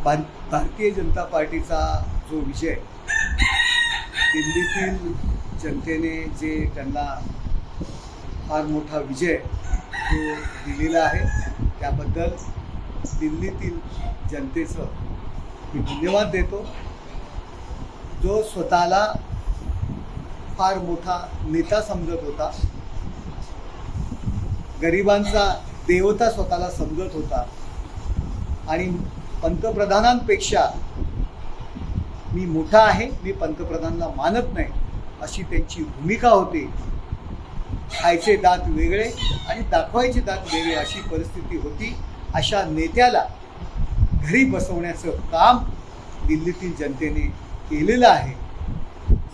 भारतीय जनता पार्टीचा जो विजय दिल्लीतील जनतेने जे त्यांना फार मोठा विजय जो दिलेला आहे त्याबद्दल दिल्लीतील जनतेचं मी धन्यवाद देतो। जो स्वतःला फार मोठा नेता समजत होता, गरिबांचा देवता स्वतःला समजत होता आणि पंतप्रधानांपेक्षा मी मोठा आहे, मी पंतप्रधानांना मानत नाही अशी त्यांची भूमिका होती। खायचे दात वेगळे आणि दाखवायचे दात वेगळे अशी परिस्थिती होती। अशा नेत्याला घरी बसवण्याचं काम दिल्लीतील जनतेने केलेलं आहे।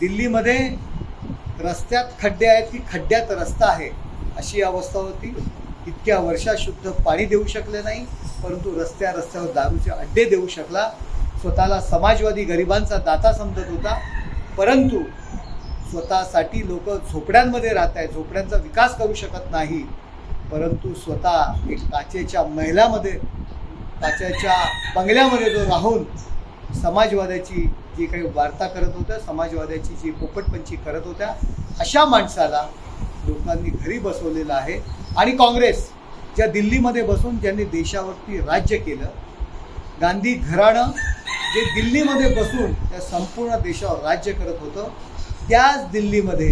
दिल्लीमध्ये रस्त्यात खड्डे आहेत की खड्ड्यात रस्ता आहे अशी अवस्था होती। इतक्या वर्षात शुद्ध पाणी देऊ शकले नाही, परंतु रस्त्यावर दारूचे अड्डे देऊ शकला। स्वतःला समाजवादी गरिबांचा दाता समजत होता, परंतु स्वतःसाठी लोक झोपड्यांमध्ये राहत आहेत, झोपड्यांचा विकास करू शकत नाही, परंतु स्वतः एक काचेच्या महलामध्ये काचेच्या बंगल्यामध्ये जो राहून समाजवादाची जी काही वार्ता करत होत्या, समाजवादाची जी पोपटपंची करत होत्या, अशा माणसाला लोकांनी घरी बसवलेलं आहे। आणि काँग्रेस ज्या दिल्लीमध्ये बसून ज्यांनी देशावरती राज्य केलं, गांधी घराणं जे दिल्लीमध्ये बसून त्या संपूर्ण देशावर राज्य करत होतं, त्याच दिल्लीमध्ये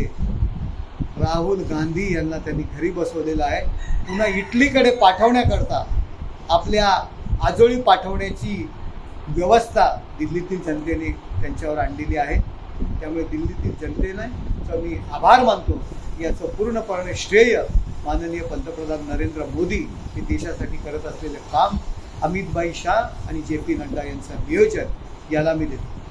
राहुल गांधी यांना त्यांनी घरी बसवलेलं आहे। पुन्हा इटलीकडे पाठवण्याकरता आपल्या आजोळी पाठवण्याची व्यवस्था दिल्लीतील जनतेने त्यांच्यावर आणलेली आहे। त्यामुळे दिल्लीतील जनतेने मी आभार मानतो। याचं पूर्णपणे श्रेय माननीय पंतप्रधान नरेंद्र मोदी हे देशासाठी करत असलेले काम, अमित भाई शाह आणि JP नड्डा यांचं नियोजन याला मी देतो।